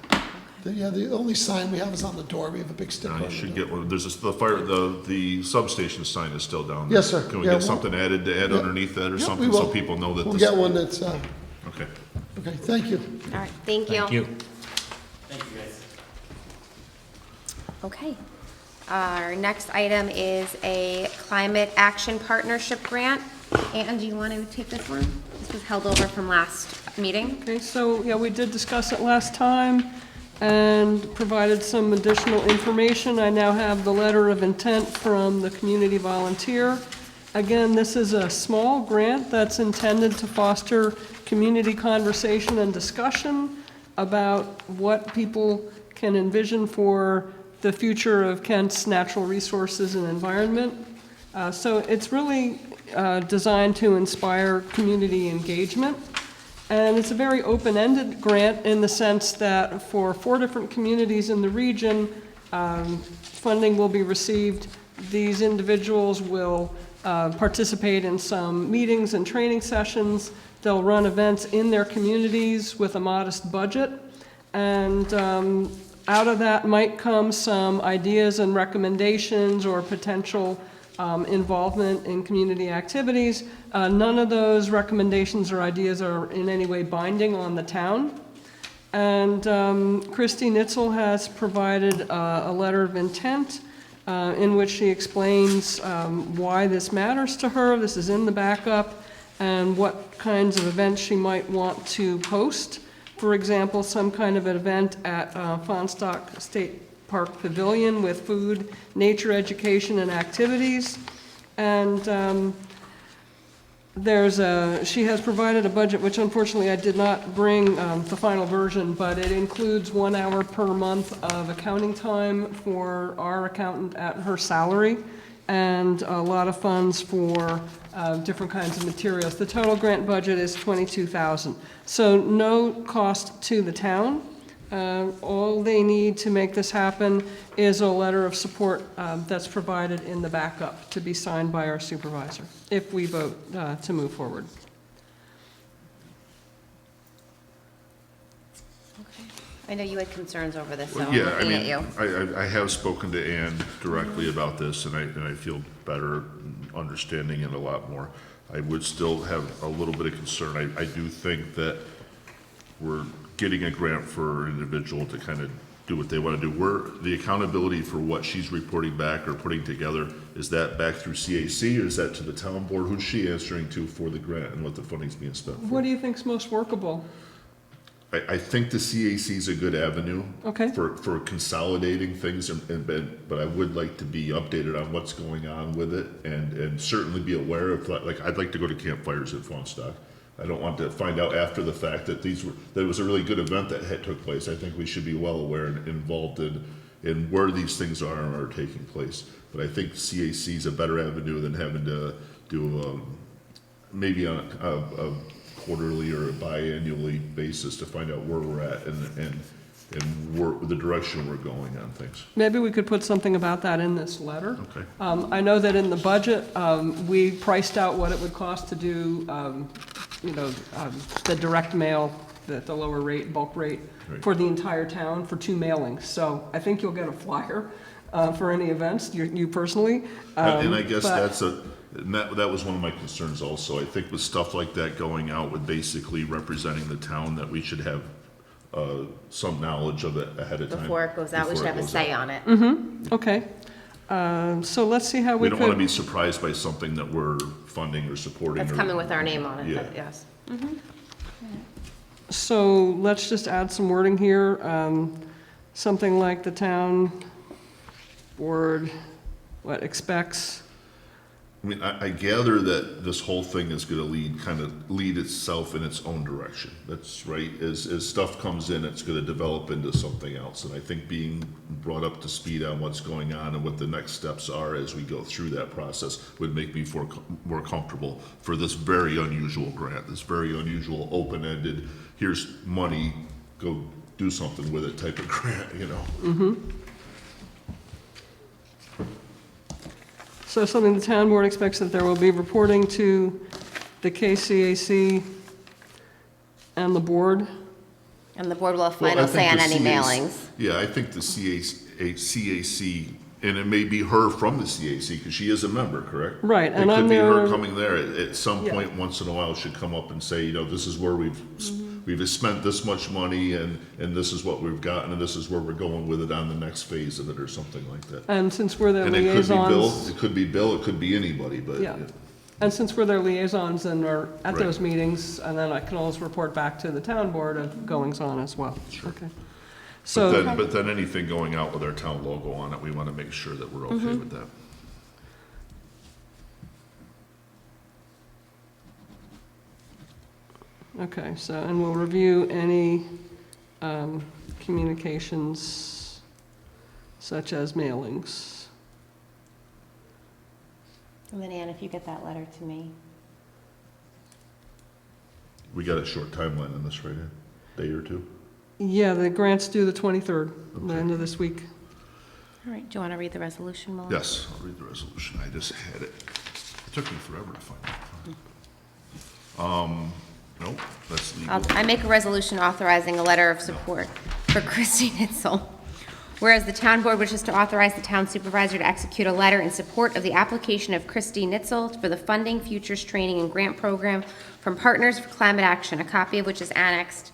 Yeah, the only sign we have is on the door. We have a big sticker on You the should door. get one. There's the substation sign is still down there. Yes, sir. Can we Yeah, get we'll- something added to add Yeah. underneath that or Yep, something, we so will. people know that We'll this? get one that's, Okay. okay, thank you. All right, thank you. Thank you. Thank you, guys. Okay. Our next item is a climate action partnership grant. Ann, do you want to take this one? This was held over from last meeting. Okay, so, yeah, we did discuss it last time and provided some additional information. I now have the letter of intent from the community volunteer. Again, this is a small grant that's intended to foster community conversation and discussion about what people can envision for the future of Kent's natural resources and environment. So it's really designed to inspire community engagement. And it's a very open-ended grant in the sense that for 4 different communities in the region, funding will be received. These individuals will participate in some meetings and training sessions. They'll run events in their communities with a modest budget. And out of that might come some ideas and recommendations or potential involvement in community activities. None of those recommendations or ideas are in any way binding on the town. And Christy Nitzel has provided a letter of intent in which she explains why this matters to her. This is in the backup, and what kinds of events she might want to host. For example, some kind of an event at Fonstalk State Park Pavilion with food, nature education, and activities. And she has provided a budget, which unfortunately I did not bring the final version, but it includes 1 hour per month of accounting time for our accountant at her salary, and a lot of funds for different kinds of materials. The total grant budget is $22,000. So no cost to the town. All they need to make this happen is a letter of support that's provided in the backup to be signed by our supervisor, if we vote to move forward. I know you had concerns over this, so I'm Yeah, I looking at mean, you. I have spoken to Ann directly about this, and I feel better understanding it a lot more. I would still have a little bit of concern. I do think that we're getting a grant for an individual to kind of do what they want to do. The accountability for what she's reporting back or putting together, is that back through CAC, or is that to the town board? Who's she answering to for the grant and what the funding's being spent for? What do you think's most workable? I think the CAC is a good avenue. Okay. For consolidating things, but I would like to be updated on what's going on with it, and certainly be aware of, like, I'd like to go to campfires at Fonstalk. I don't want to find out after the fact that that was a really good event that took place. I think we should be well aware and involved in where these things are taking place. But I think CAC is a better avenue than having to do maybe on a quarterly or a biannually basis to find out where we're at and where the direction we're going on things. Maybe we could put something about that in this letter. Okay. I know that in the budget, we priced out what it would cost to do, the direct mail, the lower rate, bulk rate, Right. for the entire town for 2 mailings. So I think you'll get a flyer for any events, you personally. And I guess but- that was one of my concerns also. I think with stuff like that going out with basically representing the town, that we should have some knowledge of it ahead of time. Before it goes out, we should before it have a goes say out. on it. Okay. So let's see how We we don't want to be could, surprised by something that we're funding or supporting. That's or- coming with our name on it, Yeah. but yes. so let's just add some wording here. Something like the town board, expects. I mean, I gather that this whole thing is gonna lead itself in its own direction. That's right. As stuff comes in, it's gonna develop into something else. And I think being brought up to speed on what's going on and what the next steps are as we go through that process would make me more comfortable for this very unusual grant, this very unusual open-ended, here's money, go do something with it type of grant, you know? So something the town board expects that there will be reporting to the KCAC and the board. And the board will have Well, I final think say on the any CAC mailings. Yeah, I think the CAC, and it may be her from the CAC, because she is a member, correct? Right, and It I'm could be her there- coming there at some Yeah. point, once in a while, should come up and say, you know, this is where we've spent this much money, and this is what we've gotten, and this is where we're going with it on the next phase of it, or something like that. And since we're their And it could be Bill, liaisons. it could be Bill, it could be anybody, but. Yeah. And since we're their liaisons and are at Right. those meetings, and then I can always report back to the town board of goings-on as well. Sure. Okay. But So, then anything going out with our town logo on it, we want to make sure that we're okay with that. okay, so, and we'll review any communications such as mailings. And then Ann, if you get that letter to me. We got a short timeline on this, right? A day or two? Yeah, the grant's due the 23rd, the end of this week. All right, do you want to read the resolution, Melissa? Yes, I'll read the resolution. I just had it. It took me forever to find it. Nope, that's legal. I make a resolution authorizing a letter of support for Christy Nitzel. Whereas the town board wishes to authorize the town supervisor to execute a letter in support of the application of Christy Nitzel for the Funding Futures Training and Grant Program from Partners for Climate Action, a copy of which is annexed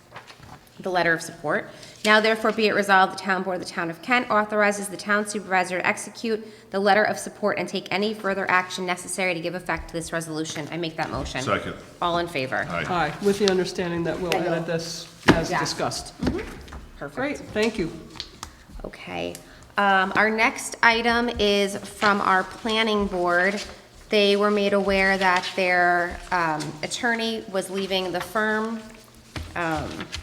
the letter of support. Now therefore be it resolved, the town board of the town of Kent authorizes the town supervisor to execute the letter of support and take any further action necessary to give effect to this resolution. I make that motion. Second. All in favor? Aye. Aye, with the understanding that we'll That you'll- edit this as Yeah. discussed. Perfect. Great, thank you. Okay. Our next item is from our planning board. They were made aware that their attorney was leaving the firm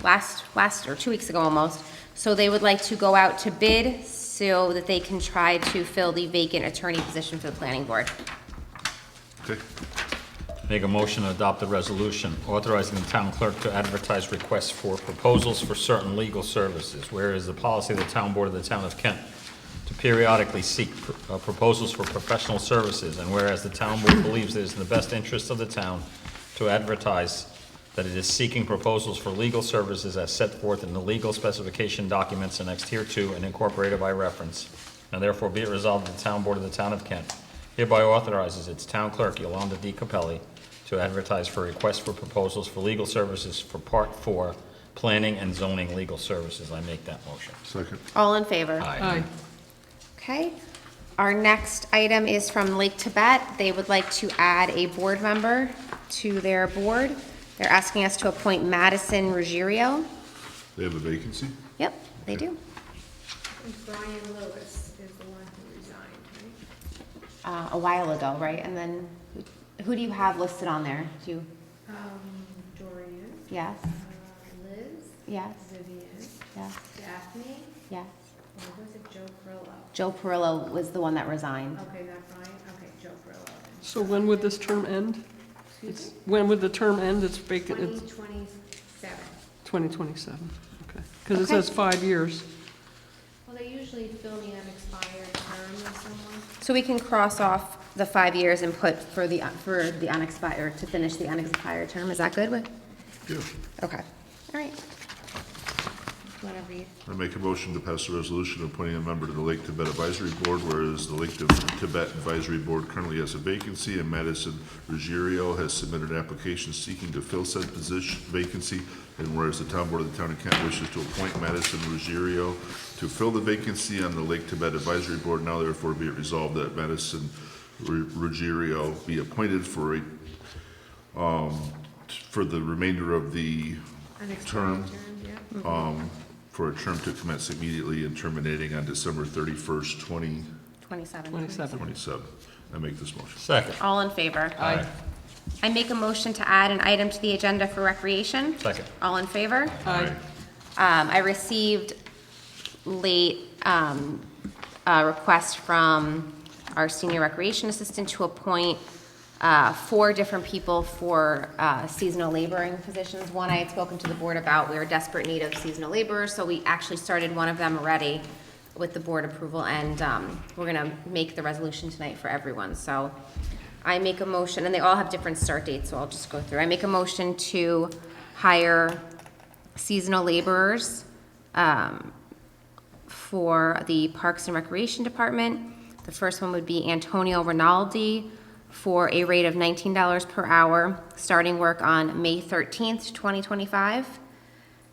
last or 2 weeks ago almost. So they would like to go out to bid so that they can try to fill the vacant attorney position for the planning board. Okay. Make a motion to adopt the resolution authorizing the town clerk to advertise requests for proposals for certain legal services, whereas the policy of the town board of the town of Kent to periodically seek proposals for professional services, and whereas the town board believes it is in the best interest of the town to advertise that it is seeking proposals for legal services as set forth in the legal specification documents annexed hereto and incorporated by reference. Now therefore be it resolved that the town board of the town of Kent hereby authorizes its town clerk, Yolanda D. Capelli, to advertise for requests for proposals for legal services for Part 4, Planning and Zoning Legal Services. I make that motion. Second. All in favor? Aye. Okay. Our next item is from Lake Tibet. They would like to add a board member to their board. They're asking us to appoint Madison Ruggiero. They have a vacancy? Yep, they do. And Brian Lewis is the one who resigned, right? A while ago, right? And then, who do you have listed on there? Do you, Dorian, yes, Liz, yes, Vivian, yes, Daphne, yes. or was it Joe Perillo? Joe Perillo was the one that resigned. Okay, not Brian, okay, Joe Perillo. So when would this term end? Excuse me? When would the term end? It's vacant, it's 2027. 2027, okay. Because it Okay. says 5 years. Well, they usually fill the unexpired term of someone. So we can cross off the 5 years and put for the unexpired, to finish the unexpired term. Is that good with? Yeah. Okay, all right. whenever you, I make a motion to pass a resolution appointing a member to the Lake Tibet Advisory Board, whereas the Lake Tibet Advisory Board currently has a vacancy, and Madison Ruggiero has submitted an application seeking to fill said position vacancy, and whereas the town board of the town of Kent wishes to appoint Madison Ruggiero to fill the vacancy on the Lake Tibet Advisory Board, now therefore be it resolved that Madison Ruggiero be appointed for the remainder of the term, for a term to commence immediately and terminating on December 31st, 27. 2027. I make this motion. Second. All in favor? Aye. I make a motion to add an item to the agenda for recreation. Second. All in favor? Aye. I received late a request from our senior recreation assistant to appoint 4 different people for seasonal laboring positions. One I had spoken to the board about. We were in desperate need of seasonal laborers, so we actually started one of them already with the board approval, and we're gonna make the resolution tonight for everyone. So I make a motion, and they all have different start dates, so I'll just go through. I make a motion to hire seasonal laborers for the Parks and Recreation Department. The first one would be Antonio Rinaldi for a rate of $19 per hour, starting work on May 13th, 2025.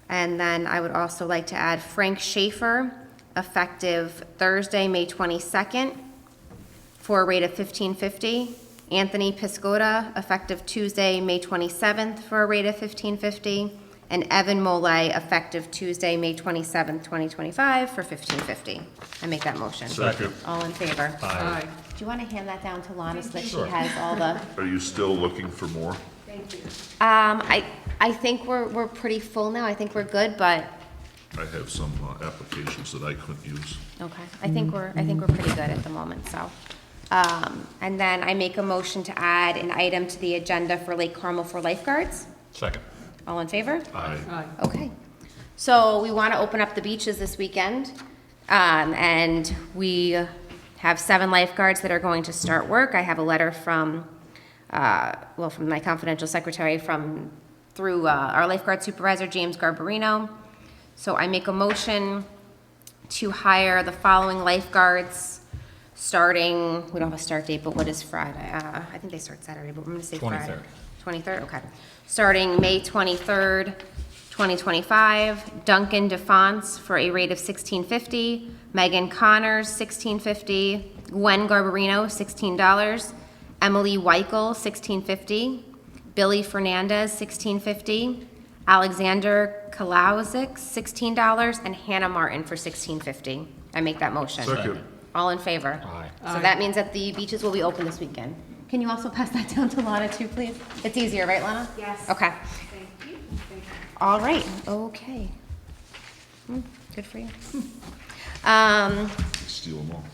And then I would also like to add Frank Schaefer, effective Thursday, May 22nd, for a rate of $15.50. Anthony Piscotta, effective Tuesday, May 27th, for a rate of $15.50. And Evan Molay, effective Tuesday, May 27th, 2025, for $15.50. I make that motion. Second. All in favor? Aye. Do you want to hand that down to Lana so that she Sure. has all the? Are you still looking for more? I think we're pretty full now. I think we're good, but, I have some applications that I couldn't use. okay. I think we're pretty good at the moment, so. And then I make a motion to add an item to the agenda for Lake Carmel for lifeguards. Second. All in favor? Aye. Aye. Okay. So we want to open up the beaches this weekend. And we have 7 lifeguards that are going to start work. I have a letter from my confidential secretary through our lifeguard supervisor, James Garbarino. So I make a motion to hire the following lifeguards starting, we don't have a start date, but what is Friday? I think they start Saturday, but I'm going to say Friday. 23rd, okay. Starting May 23rd, 2025, Duncan DeFonce for a rate of $16.50, Megan Connors, $16.50, Gwen Garbarino, $16, Emily Weichel, $16.50, Billy Fernandez, $16.50, Alexander Kalauzik, $16, and Hannah Martin for $16.50. I make that motion. Second. All in favor? Aye. So that means that the beaches will be open this weekend. Can you also pass that down to Lana too, please? It's easier, right, Lana? Yes. Okay. Thank you. All right, okay. Good for you. Steal them all.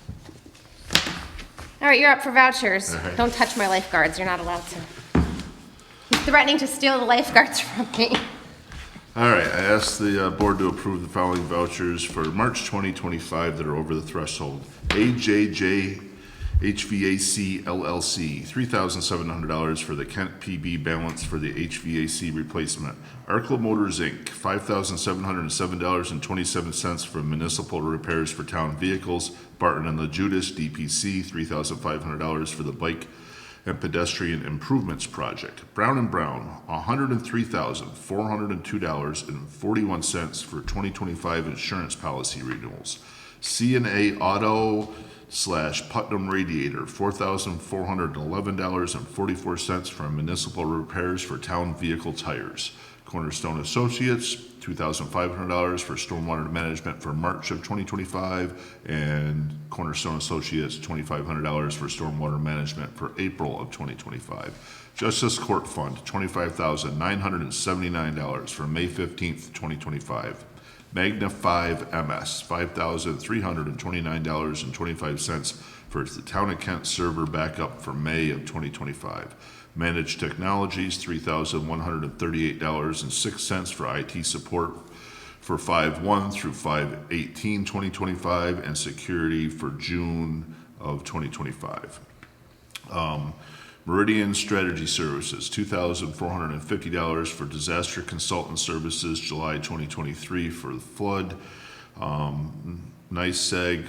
All right, you're up for vouchers. Don't touch my lifeguards, you're not allowed to. He's threatening to steal the lifeguards from me. All right, I ask the board to approve the following vouchers for March 2025 that are over the threshold. AJJ HVAC LLC, $3,700 for the Kent PB balance for the HVAC replacement. Arkla Motors Inc., $5,707.27 for municipal repairs for town vehicles. Barton and LaJudas DPC, $3,500 for the bike and pedestrian improvements project. Brown & Brown, $103,402.41 for 2025 insurance policy renewals. C&A Auto / Putnam Radiator, $4,411.44 for municipal repairs for town vehicle tires. Cornerstone Associates, $2,500 for stormwater management for March of 2025, and Cornerstone Associates, $2,500 for stormwater management for April of 2025. Justice Court Fund, $25,979 for May 15th, 2025. Magna 5 MS, $5,329.25 for the Town of Kent server backup for May of 2025. Managed Technologies, $3,138.06 for IT support for 5/1 through 5/18/2025, and security for June of 2025. Meridian Strategy Services, $2,450 for disaster consultant services, July 2023 for the flood. NICEAG,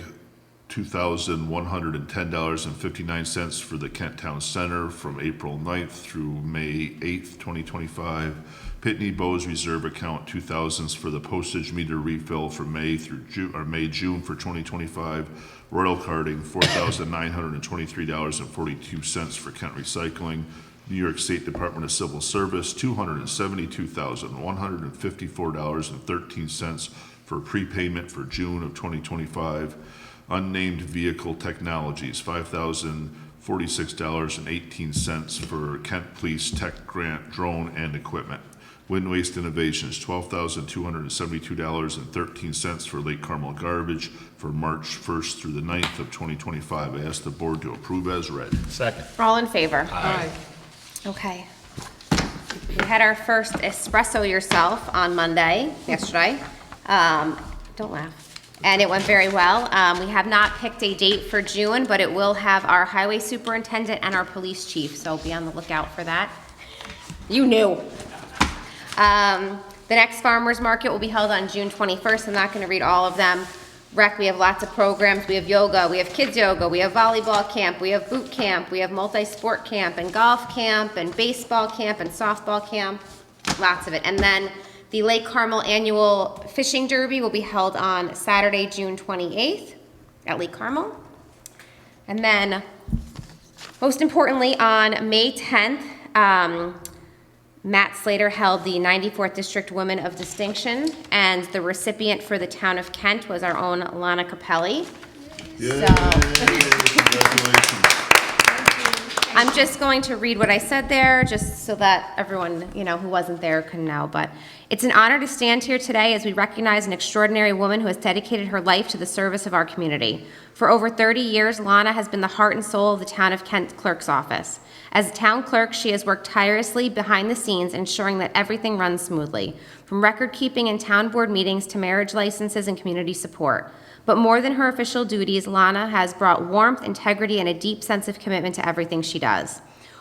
$2,110.59 for the Kent Town Center from April 9th through May 8th, 2025. Pitney Bowes Reserve Account, $2,000 for the postage meter refill for May through June, or May-June for 2025. Royal Carding, $4,923.42 for Kent Recycling. New York State Department of Civil Service, $272,154.13 for prepayment for June of 2025. Unnamed Vehicle Technologies, $5,046.18 for Kent Police Tech Grant Drone and Equipment. Wind Waste Innovations, $12,272.13 for Lake Carmel Garbage for March 1st through the 9th of 2025. I ask the board to approve as read. Second. All in favor? Aye. Okay. We had our first Espresso Yourself on Monday, yesterday. Don't laugh. And it went very well. We have not picked a date for June, but it will have our highway superintendent and our police chief, so be on the lookout for that. You knew. The next farmer's market will be held on June 21st. I'm not going to read all of them. Rec, we have lots of programs. We have yoga, we have kids yoga, we have volleyball camp, we have boot camp, we have multi-sport camp and golf camp and baseball camp and softball camp. Lots of it. And then the Lake Carmel Annual Fishing Derby will be held on Saturday, June 28th at Lake Carmel. And then, most importantly, on May 10th, Matt Slater held the 94th District Women of Distinction, and the recipient for the town of Kent was our own Lana Capelli. Yay! So, Congratulations. I'm just going to read what I said there, just so that everyone, who wasn't there can know. But it's an honor to stand here today as we recognize an extraordinary woman who has dedicated her life to the service of our community. For over 30 years, Lana has been the heart and soul of the town of Kent Clerk's office. As a town clerk, she has worked tirelessly behind the scenes, ensuring that everything runs smoothly, from record keeping and town board meetings to marriage licenses and community support. But more than her official duties, Lana has brought warmth, integrity, and a deep sense of commitment to everything she does.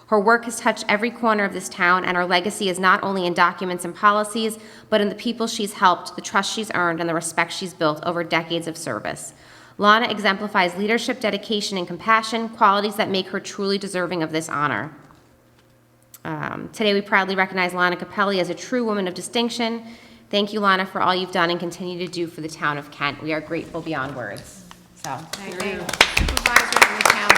Her work has touched every corner of this town, and her legacy is not only in documents and policies, but in the people she's helped, the trust she's earned, and the respect she's built over decades of service. Lana exemplifies leadership, dedication, and compassion, qualities that make her truly deserving of this honor. Today, we proudly recognize Lana Capelli as a true woman of distinction. Thank you, Lana, for all you've done and continue to do for the town of Kent. We are grateful beyond words. So, Thank you. Supervisor and the town board.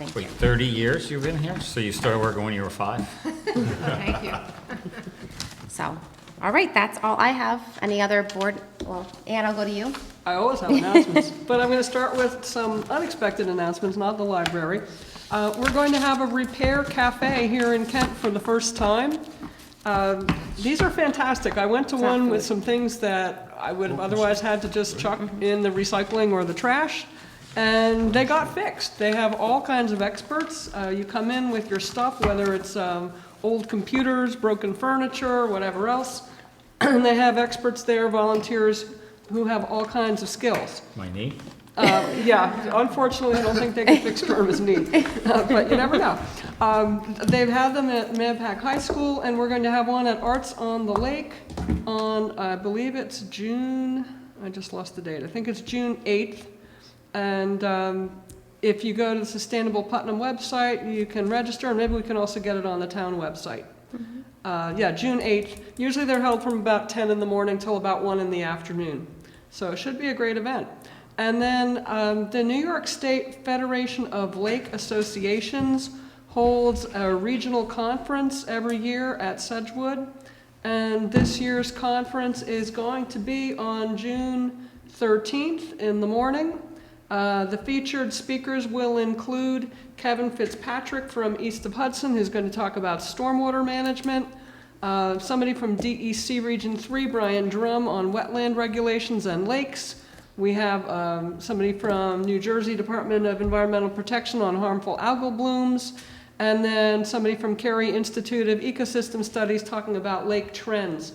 Thank thank Wait, you. 30 years you've been here? So you started working when you were 5? you. Thank you. So, all right, that's all I have. Any other board? Well, Ann, I'll go to you. I always have announcements, but I'm going to start with some unexpected announcements, not the library. We're going to have a repair cafe here in Kent for the first time. These are fantastic. I went to one with some things that I would have otherwise had to just chuck in the recycling or the trash, and they got fixed. They have all kinds of experts. You come in with your stuff, whether it's old computers, broken furniture, whatever else, and they have experts there, volunteers, who have all kinds of skills. My knee? Yeah, unfortunately, I don't think they can fix Irma's knee, but you never know. They've had them at Mampac High School, and we're going to have one at Arts on the Lake on, I believe it's June, I just lost the date, I think it's June 8th. And if you go to the Sustainable Putnam website, you can register, and maybe we can also get it on the town website. Yeah, June 8th. Usually they're held from about 10 in the morning till about 1 in the afternoon. So it should be a great event. And then the New York State Federation of Lake Associations holds a regional conference every year at Sedgewood. And this year's conference is going to be on June 13th in the morning. The featured speakers will include Kevin Fitzpatrick from East of Hudson, who's going to talk about stormwater management. Somebody from DEC Region 3, Brian Drum, on wetland regulations and lakes. We have somebody from New Jersey Department of Environmental Protection on harmful algal blooms. And then somebody from Cary Institute of Ecosystem Studies talking about lake trends.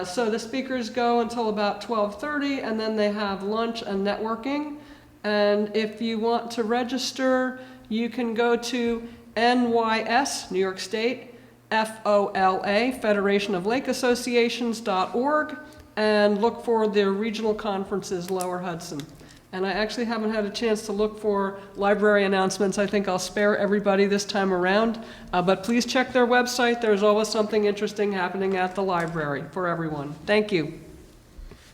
So the speakers go until about 12:30, and then they have lunch and networking. And if you want to register, you can go to NYS, New York State, FOLA, Federation of Lake Associations.org, and look for the regional conferences, Lower Hudson. And I actually haven't had a chance to look for library announcements. I think I'll spare everybody this time around. But please check their website. There's always something interesting happening at the library for everyone. Thank you.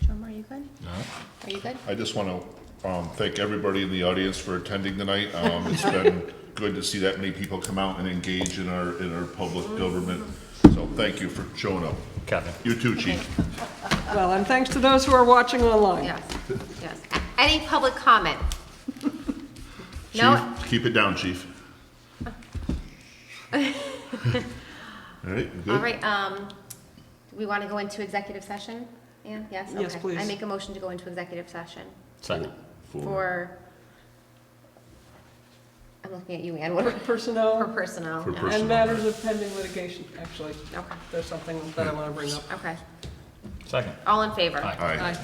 John, are you good? Are you good? I just want to thank everybody in the audience for attending tonight. It's been good to see that many people come out and engage in our public government. So thank you for showing up. Kevin. You too, Chief. Well, and thanks to those who are watching online. Yes, yes. Any public comment? No? Chief, keep it down, Chief. All right, you good? All right, do we want to go into executive session? Ann, yes? Yes, Okay. please. I make a motion to go into executive session Second. I'm looking at you, Ann, what, for Personnel personnel? For yeah. personnel. and matters of pending litigation, actually. Okay, There's something that I want to bring up. okay. Second. All in favor? Aye. Aye. Aye.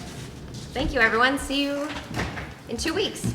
Thank you, everyone. See you in 2 weeks.